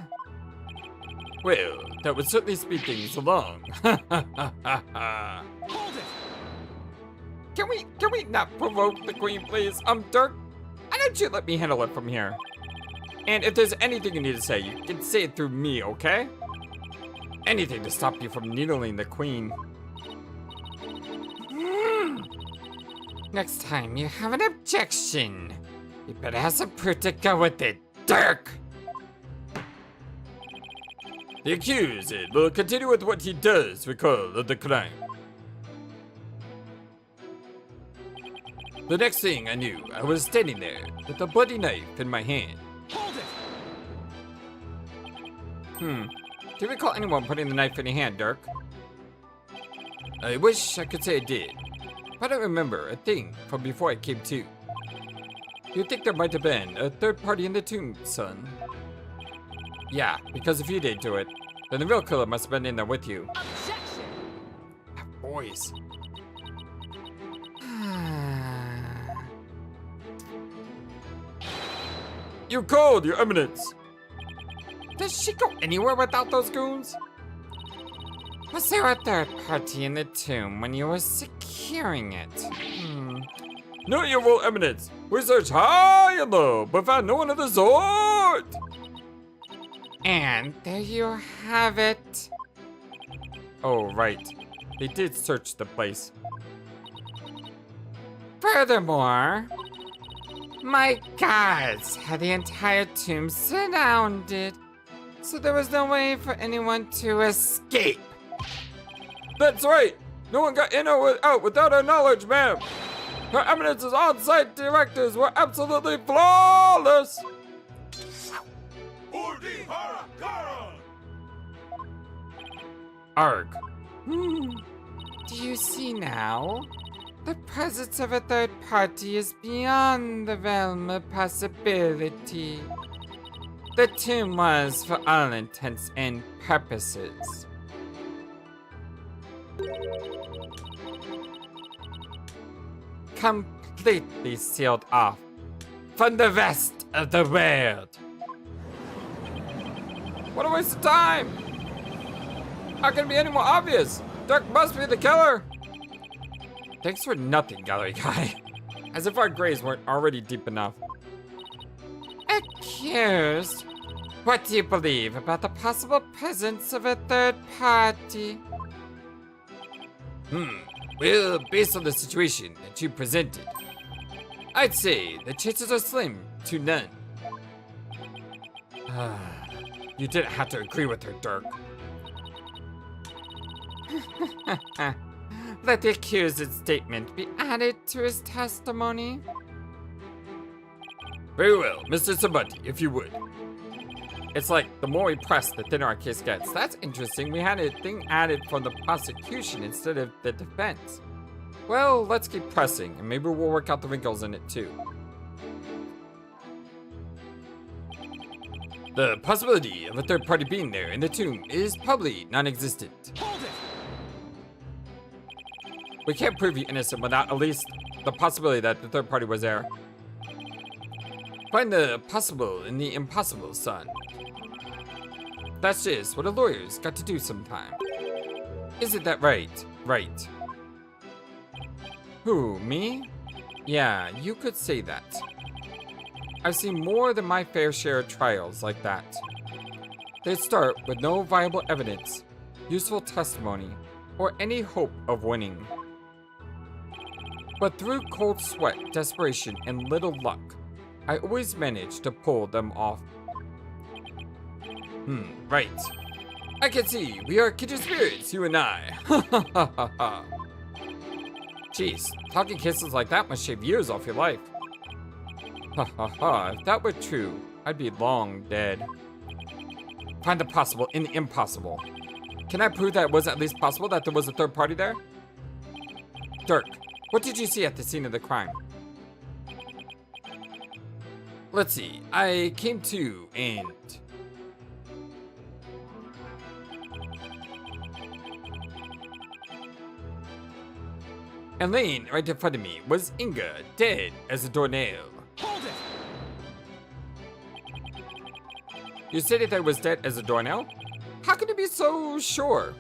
Well, that would certainly speed things along. Hold it! Can we not provoke the queen, please? Dhurke, why don't you let me handle it from here? And if there's anything you need to say, you can say it through me, okay? Anything to stop you from needling the queen. Next time you have an objection, you better have some proof to go with it, Dhurke! The accused will continue with what he does recall of the crime. The next thing I knew, I was standing there with a bloody knife in my hand. Hold it! Do you recall anyone putting the knife in your hand, Dhurke? I wish I could say I did. I don't remember a thing from before I came to. You'd think there might have been a third party in the tomb, son. Yeah, because if you did do it, then the real killer must have been in there with you. Objection! Boys. You called, Your Eminence! Does she go anywhere without those goons? Was there a third party in the tomb when you were securing it? No, Your Royal Eminence! We searched high and low, but found no one of the sort! And there you have it. Oh, right. They did search the place. Furthermore, my guards had the entire tomb surrounded, so there was no way for anyone to escape. That's right! No one got in or out without our knowledge, ma'am! Her Eminence's on-site directors were absolutely flawless! Arg. Do you see now? The presence of a third party is beyond the realm of possibility. The tomb was, for all intents and purposes, completely sealed off from the rest of the world. What a waste of time! How can it be any more obvious? Dhurke must be the killer! Thanks for nothing, gallery guy. As if our graves weren't already deep enough. Accused? What do you believe about the possible presence of a third party? Well, based on the situation that you presented, I'd say the chances are slim to none. You didn't have to agree with her, Dhurke. Let the accused's statement be added to his testimony. Very well, Mr. Sahdmadhi, if you would. It's like the more we press, the thinner our case gets. That's interesting. We had a thing added from the prosecution instead of the defense. Well, let's keep pressing, and maybe we'll work out the wrinkles in it too. The possibility of a third party being there in the tomb is probably non-existent. Hold it! We can't prove you innocent without at least the possibility that the third party was there. Find the possible in the impossible, son. That's just what a lawyer's got to do sometime. Isn't that right? Right. Who, me? Yeah, you could say that. I've seen more than my fair share of trials like that. They start with no viable evidence, useful testimony, or any hope of winning. But through cold sweat, desperation, and little luck, I always manage to pull them off. Right. I can see we are kindred spirits, you and I. Jeez, talking kisses like that must shave years off your life. If that were true, I'd be long dead. Find the possible in the impossible. Can I prove that it was at least possible that there was a third party there? Dhurke, what did you see at the scene of the crime? let's see. I came to and... And laying right in front of me was Inga, dead as a doornail. Hold it! You said that I was dead as a doornail? How can you be so sure?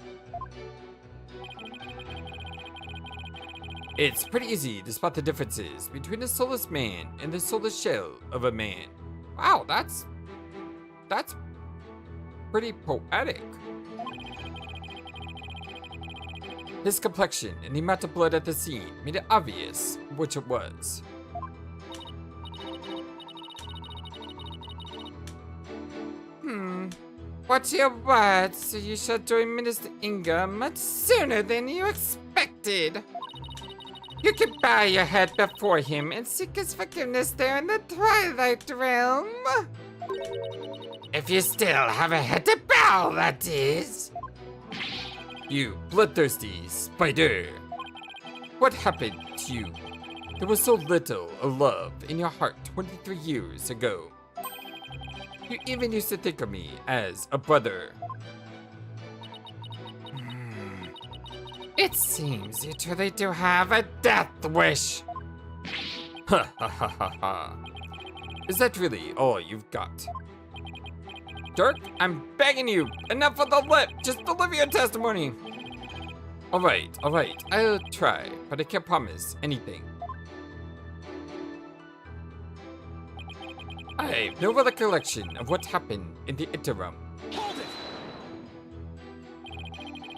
It's pretty easy to spot the differences between a soulless man and the soulless shell of a man. Wow, that's pretty poetic. His complexion and the amount of blood at the scene made it obvious which it was. What's your words? You shall join Minister Inga much sooner than you expected. You can bow your head before him and seek his forgiveness there in the Twilight Realm. If you still have a head to bow, that is. You bloodthirsty spider. What happened to you? There was so little love in your heart 23 years ago. You even used to think of me as a brother. It seems you truly do have a death wish. Ha ha ha ha ha. Is that really all you've got? Dhurke, I'm begging you, enough of the lip, just deliver your testimony. Alright, I'll try, but I can't promise anything. I have no recollection of what happened in the interim. Hold it!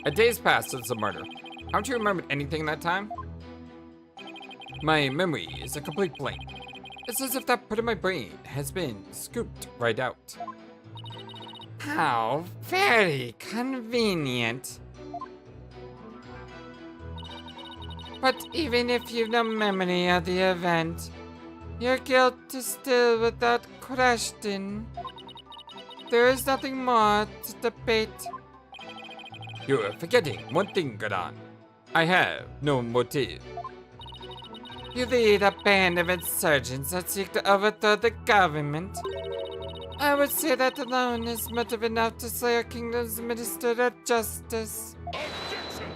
A day's passed since the murder. Haven't you remembered anything that time? My memory is a complete blank. It's as if that part of my brain has been scooped right out. How very convenient. But even if you've no memory of the event, your guilt is still without question. There is nothing more to debate. You're forgetting one thing, Khura'in. I have no motive. You lead a band of insurgents that seek to overthrow the government. I would say that alone is motive enough to slay our kingdom's minister of justice. Objection!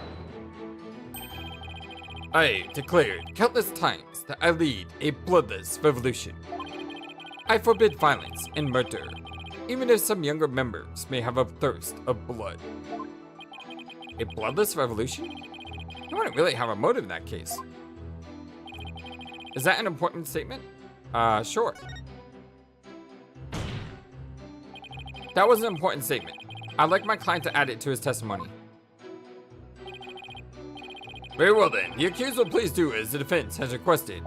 I declared countless times that I lead a bloodless revolution. I forbid violence and murder, even if some younger members may have a thirst of blood. A bloodless revolution? You wouldn't really have a motive in that case. Is that an important statement? Sure. That was an important statement. I'd like my client to add it to his testimony. Very well then, the accused will please do as the defense has requested.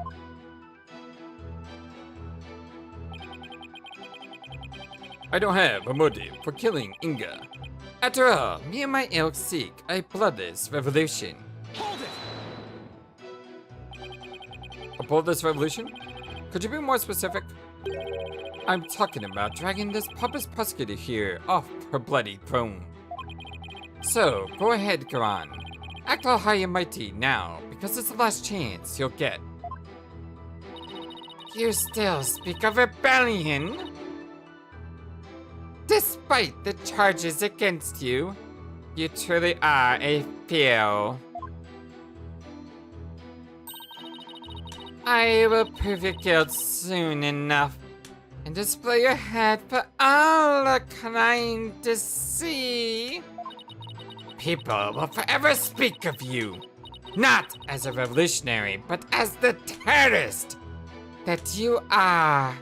I don't have a motive for killing Inga. After all, me and my ilk seek a bloodless revolution. Hold it! A bloodless revolution? Could you be more specific? I'm talking about dragging this pompous prosecutor here off her bloody throne. So, go ahead, Khura'in. Act all high and mighty now, because it's the last chance you'll get. You still speak of rebellion? Despite the charges against you, you truly are a fool. I will prove your guilt soon enough and display your head for all the Khura'in to see. People will forever speak of you, not as a revolutionary, but as the terrorist that you are.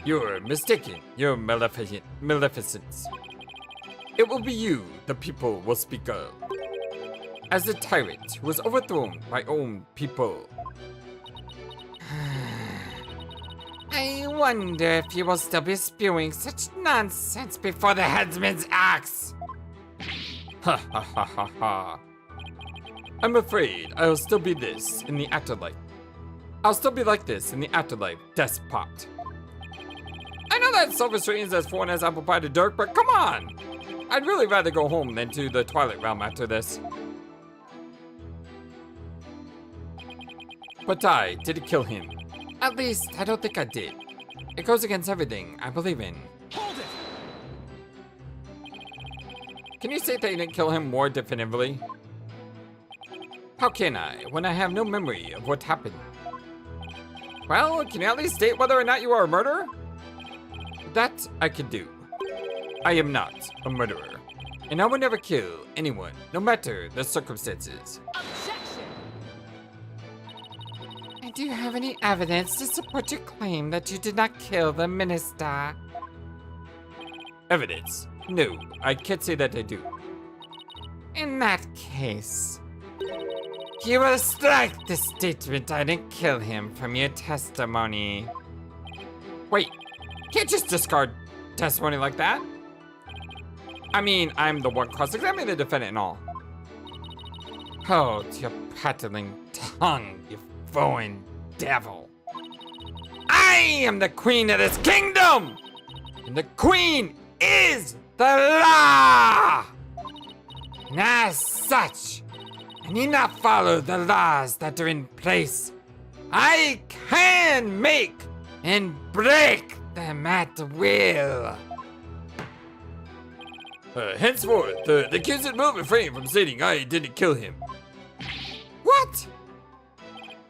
You're mistaken, your maleficence. It will be you the people will speak of. As the tyrant who was overthrown by own people. I wonder if you will still be spewing such nonsense before the headsman's axe. Ha ha ha ha ha. I'm afraid I'll still be this in the afterlife. I'll still be like this in the afterlife, despot. I know that Silver Stream's as foreign as apple pie to Dhurke, but come on! I'd really rather go home than to the Twilight Realm after this. But I didn't kill him. At least, I don't think I did. It goes against everything I believe in. Hold it! Can you state that you didn't kill him more definitively? How can I, when I have no memory of what happened? Well, can you at least state whether or not you are a murderer? That I can do. I am not a murderer. And I will never kill anyone, no matter the circumstances. Objection! And do you have any evidence to support your claim that you did not kill the minister? Evidence? No, I can't say that I do. In that case, you will strike the statement I didn't kill him from your testimony. Wait, can't just discard testimony like that. I mean, I'm the one cross-examining the defendant and all. Hold your prattling tongue, you foreign devil. I am the queen of this kingdom! And the queen is the law! And as such, I need not follow the laws that are in place. I can make and break them at will. Henceforth, the accused will refrain from stating I didn't kill him. What?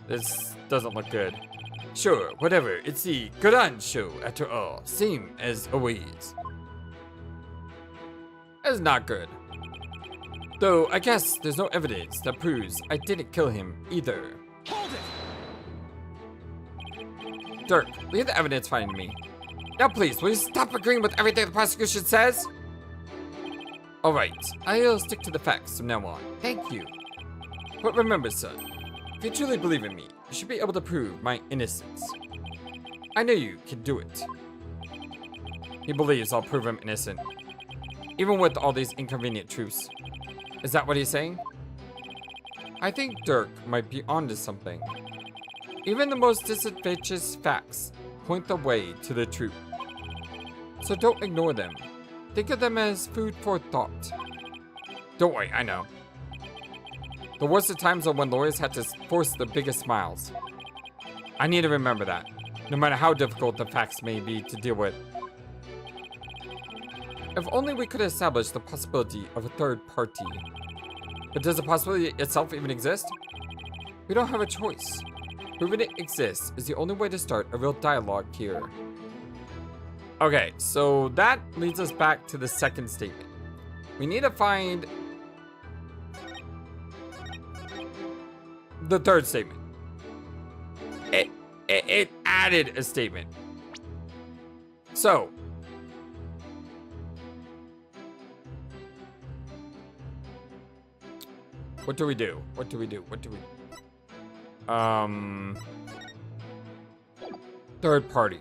This doesn't look good. Sure, whatever. It's the Khura'in show, after all. Same as always. That's not good. Though, I guess there's no evidence that proves I didn't kill him either. Hold it! Dhurke, leave the evidence finding me. Now please, will you stop agreeing with everything the prosecution says? Alright, I'll stick to the facts from now on. Thank you. But remember, son, if you truly believe in me, you should be able to prove my innocence. I know you can do it. He believes I'll prove him innocent, even with all these inconvenient truths. Is that what he's saying? I think Dhurke might be onto something. Even the most disadvantageous facts point the way to the truth. So don't ignore them. Think of them as food for thought. Don't worry, I know. The worst of times are when lawyers had to force the biggest smiles. I need to remember that, no matter how difficult the facts may be to deal with. If only we could establish the possibility of a third party. But does the possibility itself even exist? We don't have a choice. Proving it exists is the only way to start a real dialogue here. Okay, so that leads us back to the second statement. We need to find the third statement. It added a statement. So, what do we do? What do we do? What do we do? Third party.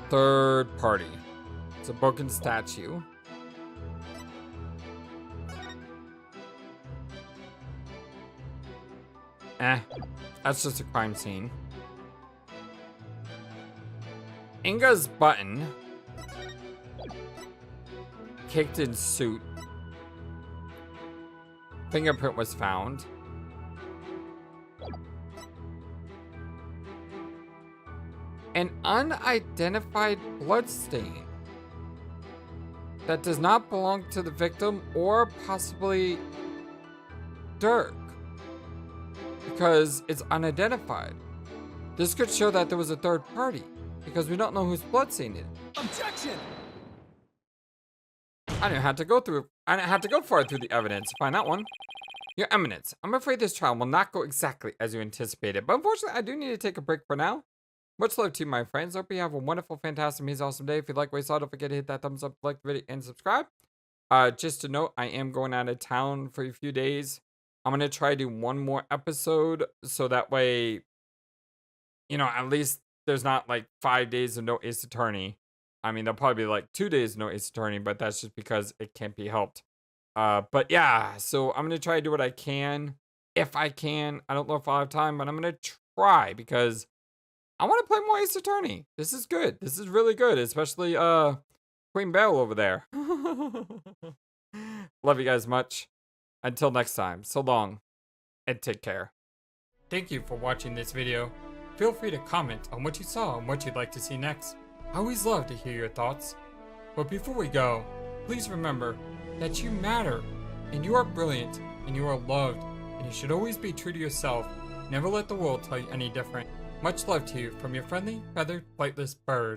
Third party. It's a broken statue. That's just a crime scene. Inga's button. Caked in suit. Fingerprint was found. An unidentified bloodstain that does not belong to the victim or possibly Dhurke, because it's unidentified. This could show that there was a third party, because we don't know whose bloodstain it is. Objection! I didn't have to go far through the evidence to find that one. Your Eminence, I'm afraid this trial will not go exactly as you anticipated, but unfortunately I do need to take a break for now. Much love to you, my friends. Hope you have a wonderful, fantastic, amazing, awesome day. If you like what you saw, don't forget to hit that thumbs up, like the video, and subscribe. Just to note, I am going out of town for a few days. I'm going to try to do one more episode, so that way, you know, at least there's not like 5 days of no Ace Attorney. I mean, there'll probably be like 2 days of no Ace Attorney, but that's just because it can't be helped. But yeah, so I'm going to try to do what I can, if I can. I don't know if I'll have time, but I'm going to try, because I want to play more Ace Attorney. This is good. This is really good, especially Queen Belle over there. Love you guys much. Until next time, so long, and take care. Thank you for watching this video. Feel free to comment on what you saw and what you'd like to see next. I always love to hear your thoughts. But before we go, please remember that you matter, and you are brilliant, and you are loved, and you should always be true to yourself. Never let the world tell you any different. Much love to you from your friendly, feathered, flightless bird.